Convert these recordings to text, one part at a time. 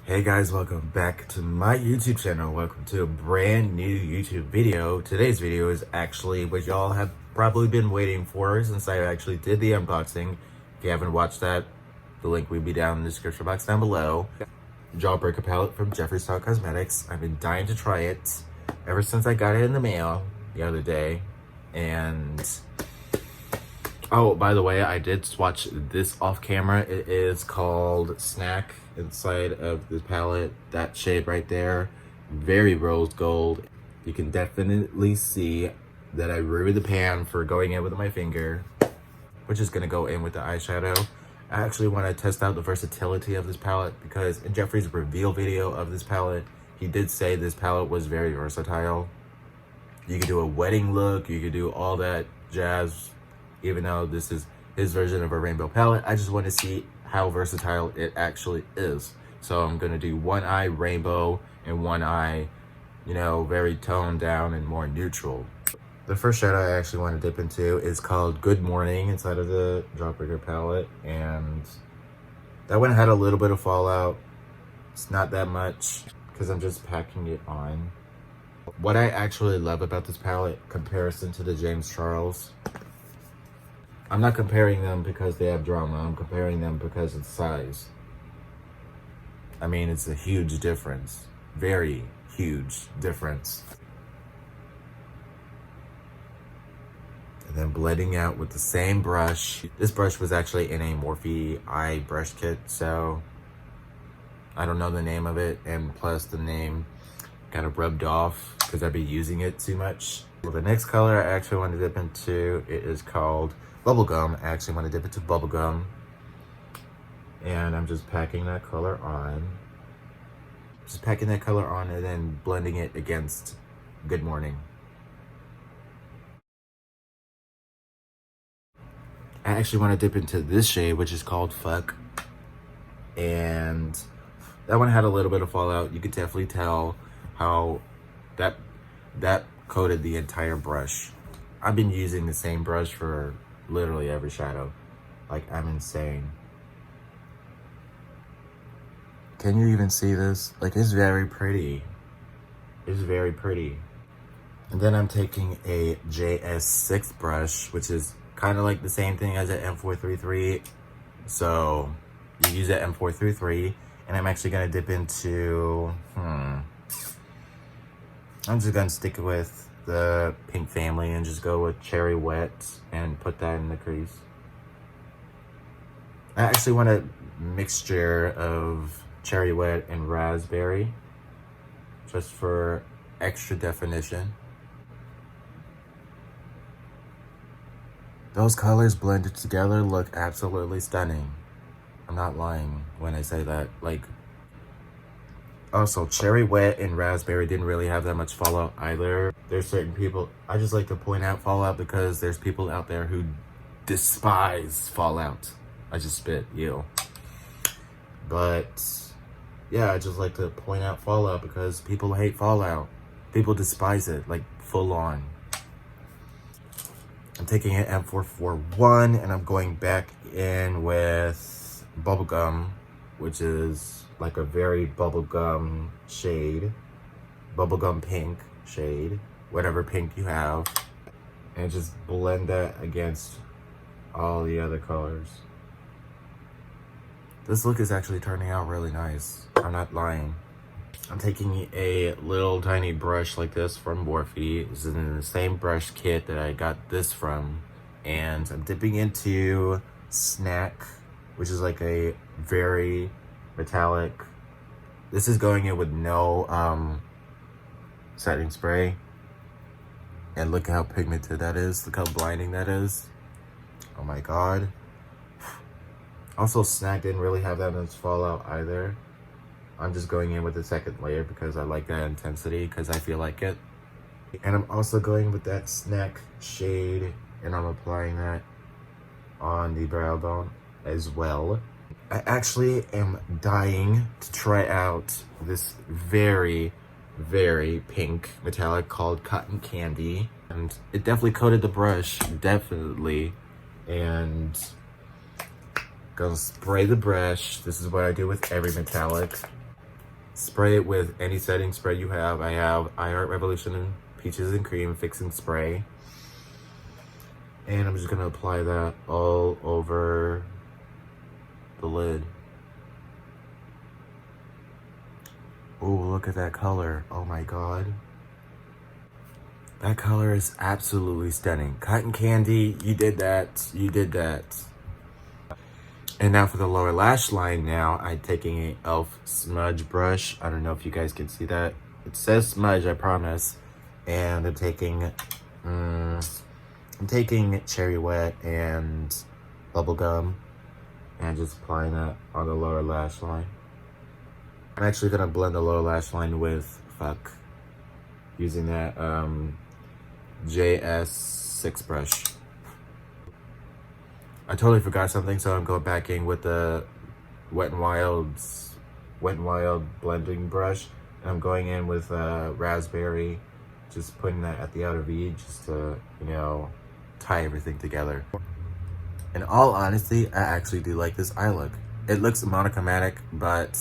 Hey guys, welcome back to my YouTube channel. Welcome to a brand new YouTube video. Today's video is actually what y'all have probably been waiting for since I actually did the unboxing. If you haven't watched that, the link will be down in the description box down below. Jawbreaker palette from Jeffree Star Cosmetics. I've been dying to try it ever since I got it in the mail the other day. And oh, by the way, I did swatch this off camera. It is called Snack inside of the palette. That shade right there, very rose gold. You can definitely see that I ruined the pan for going in with my finger, which is gonna go in with the eyeshadow. I actually want to test out the versatility of this palette because in Jeffree's reveal video of this palette, he did say this palette was very versatile. You could do a wedding look, you could do all that jazz. Even though this is his version of a rainbow palette, I just want to see how versatile it actually is. So I'm going to do one eye rainbow and one eye, very toned down and more neutral. The first shadow I actually want to dip into is called Good Morning inside of the Jawbreaker palette. And that one had a little bit of fallout. It's not that much because I'm just packing it on. What I actually love about this palette, comparison to the James Charles, I'm not comparing them because they have drama. I'm comparing them because of size. I mean, it's a huge difference. Very huge difference. And then blending out with the same brush. This brush was actually in a Morphe eye brush kit, so I don't know the name of it. And plus the name kind of rubbed off because I've been using it too much. Well, the next color I actually want to dip into, it is called Bubblegum. I actually want to dip into Bubblegum. And I'm just packing that color on. Just packing that color on and then blending it against Good Morning. I actually want to dip into this shade, which is called Fuck. And that one had a little bit of fallout. You could definitely tell how that coated the entire brush. I've been using the same brush for literally every shadow. Like, I'm insane. Can you even see this? Like, it's very pretty. It's very pretty. And then I'm taking a JS6 brush, which is kind of like the same thing as an M433. So you use that M433, and I'm actually gonna dip into, I'm just gonna stick with the pink family and just go with Cherry Wet and put that in the crease. I actually want a mixture of Cherry Wet and Raspberry just for extra definition. Those colors blended together look absolutely stunning. I'm not lying when I say that. Like, also, Cherry Wet and Raspberry didn't really have that much fallout either. There's certain people, I just like to point out fallout because there's people out there who despise fallout. I just spit, ew. But yeah, I just like to point out fallout because people hate fallout. People despise it, like full on. I'm taking an M441 and I'm going back in with Bubblegum, which is like a very bubblegum shade, bubblegum pink shade, whatever pink you have, and just blend that against all the other colors. This look is actually turning out really nice. I'm not lying. I'm taking a little tiny brush like this from Morphe. This is in the same brush kit that I got this from. And I'm dipping into Snack, which is like a very metallic. This is going in with no setting spray. And look how pigmented that is. Look how blinding that is. Oh my god. Also, Snack didn't really have that much fallout either. I'm just going in with the second layer because I like that intensity, because I feel like it. And I'm also going with that Snack shade, and I'm applying that on the brow bone as well. I actually am dying to try out this very, very pink metallic called Cotton Candy. And it definitely coated the brush, definitely. And gonna spray the brush. This is what I do with every metallic. Spray it with any setting spray you have. I have iHeart Revolution Peaches and Cream Fixing Spray. And I'm just gonna apply that all over the lid. Oh, look at that color. Oh my god. That color is absolutely stunning. Cotton candy, you did that. You did that. And now for the lower lash line now, I'm taking a e.l.f. smudge brush. I don't know if you guys can see that. It says smudge, I promise. And I'm taking Cherry Wet and bubblegum and just applying that on the lower lash line. I'm actually gonna blend the lower lash line with using that JS6 brush. I totally forgot something, so I'm going back in with the Wet n Wild blending brush, and I'm going in with raspberry, just putting that at the outer V just to, you know, tie everything together. In all honesty, I actually do like this eye look. It looks monochromatic, but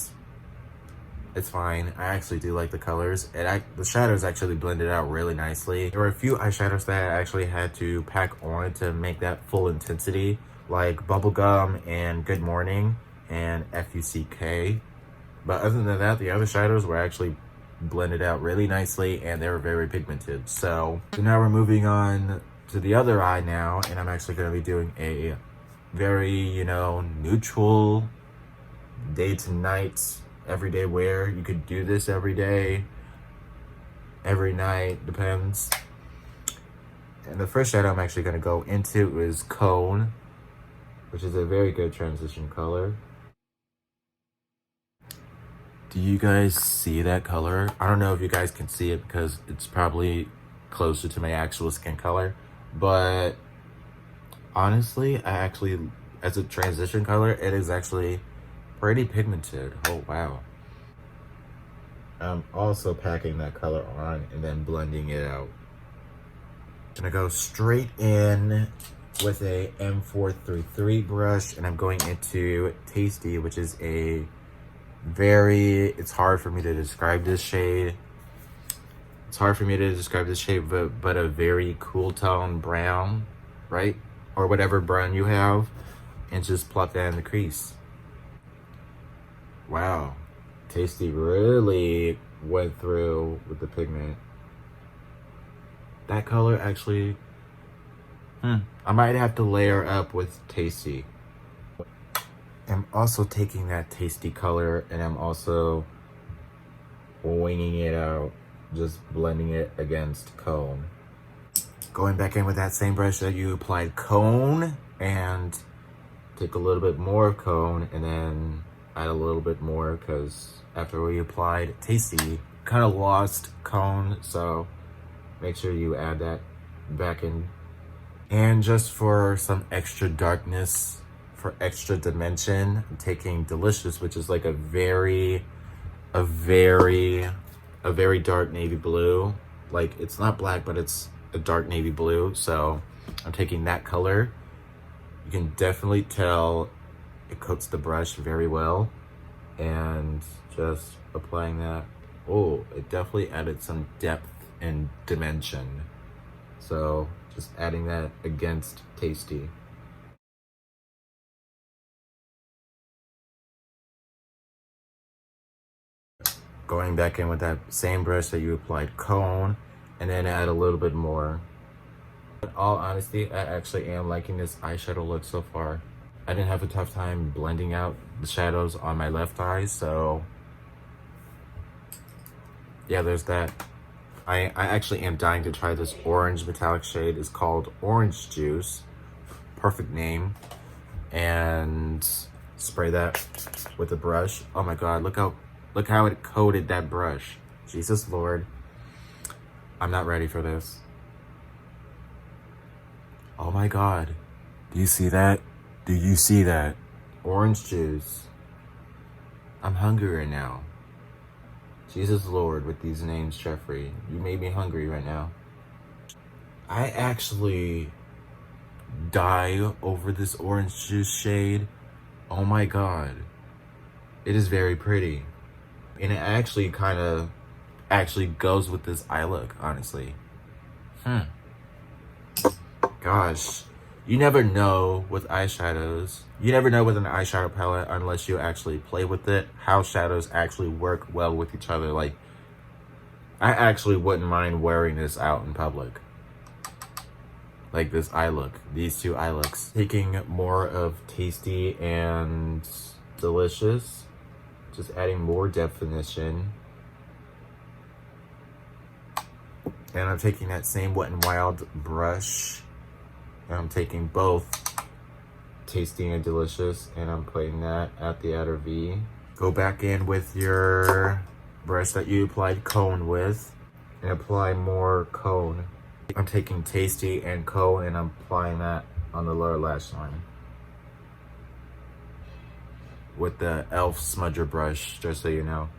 it's fine. I actually do like the colors. The shadows actually blended out really nicely. There were a few eyeshadows that I actually had to pack on to make that full intensity, like Bubblegum and Good Morning and FUCK. But other than that, the other shadows were actually blended out really nicely and they were very pigmented. So now we're moving on to the other eye now, and I'm actually going to be doing a very, you know, neutral day to night everyday wear. You could do this every day, every night, depends. And the first shadow I'm actually going to go into is Cone, which is a very good transition color. Do you guys see that color? I don't know if you guys can see it because it's probably closer to my actual skin color, but honestly, as a transition color, it is actually pretty pigmented. Oh wow. I'm also packing that color on and then blending it out. I'm gonna go straight in with a M433 brush, and I'm going into Tasty, which is it's hard for me to describe this shade. But a very cool tone brown, right? Or whatever brown you have, and just plop that in the crease. Wow, Tasty really went through with the pigment. That color actually, I might have to layer up with Tasty. I'm also taking that Tasty color and I'm also winging it out, just blending it against Cone. Going back in with that same brush that you applied Cone, and take a little bit more of Cone and then add a little bit more, because after we applied Tasty, kind of lost Cone, so make sure you add that back in. And just for some extra darkness, for extra dimension, I'm taking Delicious, which is like a very dark navy blue. Like, it's not black, but it's a dark navy blue, so I'm taking that color. You can definitely tell it coats the brush very well, and just applying that. Oh, it definitely added some depth and dimension. So just adding that against Tasty. Going back in with that same brush that you applied Cone, and then add a little bit more. In all honesty, I actually am liking this eyeshadow look so far. I didn't have a tough time blending out the shadows on my left eye, so yeah, there's that. I actually am dying to try this orange metallic shade. It's called Orange Juice. Perfect name. And spray that with a brush. Oh my god, look how it coated that brush. Jesus Lord. I'm not ready for this. Oh my god. Do you see that? Do you see that? Orange juice. I'm hungry right now. Jesus Lord, with these names, Jeffree. You made me hungry right now. I actually die over this orange juice shade. Oh my god. It is very pretty. And it actually kind of actually goes with this eye look, honestly. Gosh, you never know with eyeshadows. You never know with an eyeshadow palette unless you actually play with it, how shadows actually work well with each other. Like, I actually wouldn't mind wearing this out in public. Like this eye look, these two eye looks. Taking more of Tasty and Delicious, just adding more definition. And I'm taking that same Wet n Wild brush, and I'm taking both Tasty and Delicious, and I'm putting that at the outer V. Go back in with your brush that you applied cone with, and apply more cone. I'm taking Tasty and cone, and I'm applying that on the lower lash line with the e.l.f. smudger brush, just so you know.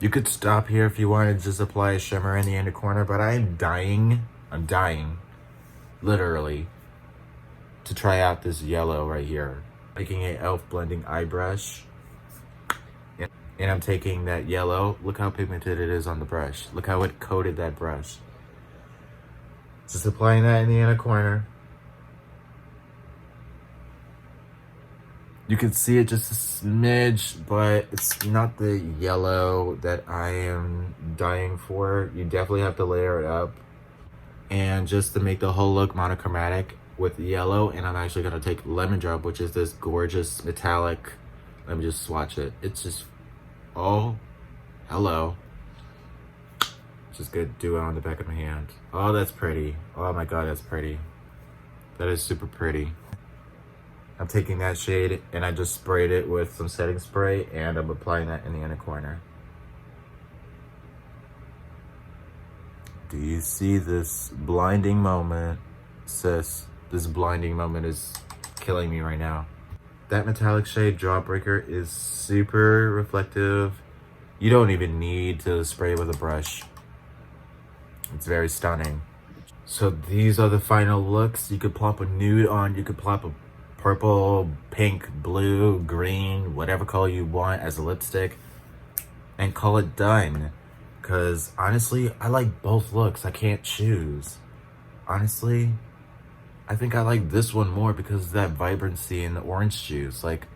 You could stop here if you wanted to just apply a shimmer in the inner corner, but I'm dying, literally, to try out this yellow right here. Taking a e.l.f. blending eye brush, and I'm taking that yellow. Look how pigmented it is on the brush. Look how it coated that brush. Just applying that in the inner corner. You can see it just a smidge, but it's not the yellow that I am dying for. You definitely have to layer it up. And just to make the whole look monochromatic with yellow, and I'm actually gonna take Lemon Drop, which is this gorgeous metallic. Let me just swatch it. It's just, oh, hello. Just good do it on the back of my hand. Oh, that's pretty. Oh my God, that's pretty. That is super pretty. I'm taking that shade and I just sprayed it with some setting spray, and I'm applying that in the inner corner. Do you see this blinding moment, sis? This blinding moment is killing me right now. That metallic shade, Jawbreaker, is super reflective. You don't even need to spray with a brush. It's very stunning. So these are the final looks. You could plop a nude on, you could plop a purple, pink, blue, green, whatever color you want as a lipstick, and call it done. Because honestly, I like both looks. I can't choose. Honestly, I think I like this one more because of that vibrancy in the orange juice. Like,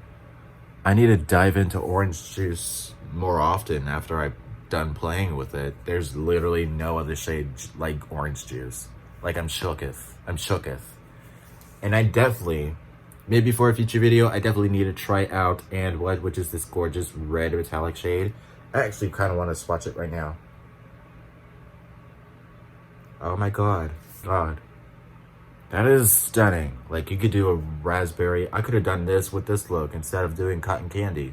I need to dive into orange juice more often after I'm done playing with it. There's literally no other shade like orange juice. Like, I'm shooketh. And I definitely, maybe for a future video, I definitely need to try out And What, which is this gorgeous red metallic shade. I actually kind of want to swatch it right now. Oh my God. That is stunning. Like, you could do a raspberry. I could have done this with this look instead of doing cotton candy.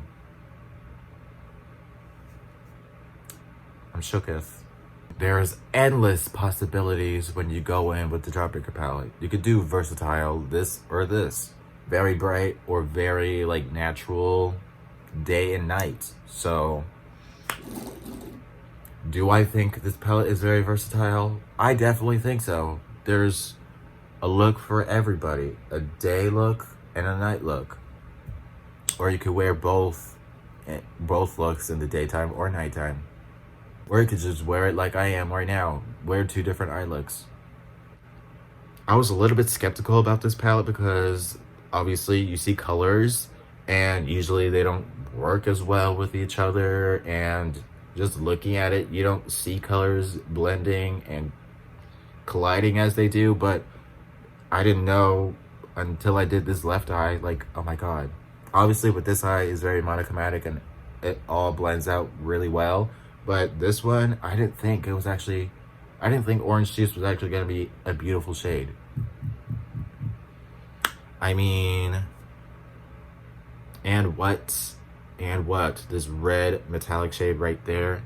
I'm shooketh. There's endless possibilities when you go in with the Jawbreaker palette. You could do versatile, this or this. Very bright or very like natural, day and night. So, do I think this palette is very versatile? I definitely think so. There's a look for everybody. A day look and a night look. Or you could wear both looks in the daytime or nighttime. Or you could just wear it like I am right now. Wear two different eye looks. I was a little bit skeptical about this palette because obviously you see colors and usually they don't work as well with each other, and just looking at it, you don't see colors blending and colliding as they do. But I didn't know until I did this left eye, like, oh my God. Obviously with this eye is very monochromatic and it all blends out really well. But this one, I didn't think orange juice was actually gonna be a beautiful shade. I mean, and what? This red metallic shade right there.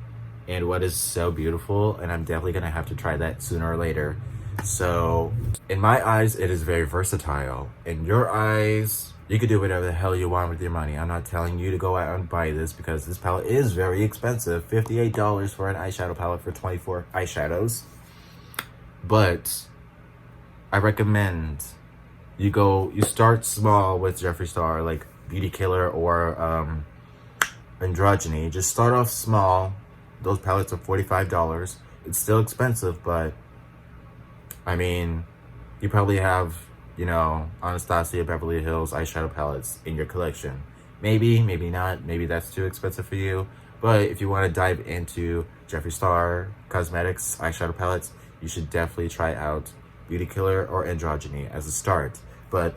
And what is so beautiful, and I'm definitely gonna have to try that sooner or later. So, in my eyes, it is very versatile. In your eyes, you could do whatever the hell you want with your money. I'm not telling you to go out and buy this because this palette is very expensive. $58 for an eyeshadow palette for 24 eyeshadows. But I recommend you start small with Jeffree Star, like Beauty Killer or Androgyny. Just start off small. Those palettes are $45. It's still expensive, but I mean, you probably have, you know, Anastasia Beverly Hills eyeshadow palettes in your collection. Maybe, maybe not. Maybe that's too expensive for you. But if you want to dive into Jeffree Star Cosmetics eyeshadow palettes, you should definitely try out Beauty Killer or Androgyny as a start. But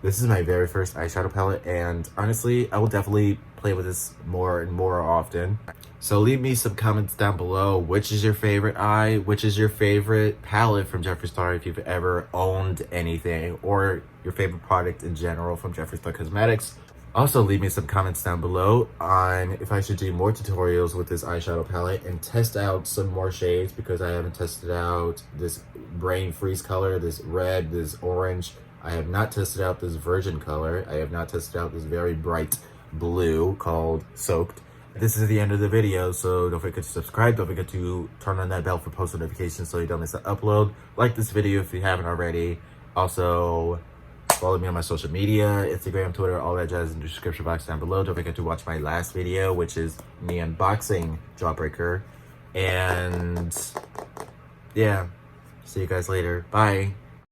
this is my very first eyeshadow palette, and honestly, I will definitely play with this more and more often. So leave me some comments down below. Which is your favorite eye? Which is your favorite palette from Jeffree Star if you've ever owned anything, or your favorite product in general from Jeffree Star Cosmetics. Also, leave me some comments down below on if I should do more tutorials with this eyeshadow palette and test out some more shades, because I haven't tested out this Brain Freeze color, this red, this orange. I have not tested out this virgin color. I have not tested out this very bright blue called Soaked. This is the end of the video, so don't forget to subscribe. Don't forget to turn on that bell for post notifications so you don't miss an upload. Like this video if you haven't already. Also, follow me on my social media, Instagram, Twitter, all that jazz in the description box down below. Don't forget to watch my last video, which is me unboxing Jawbreaker. And yeah, see you guys later. Bye.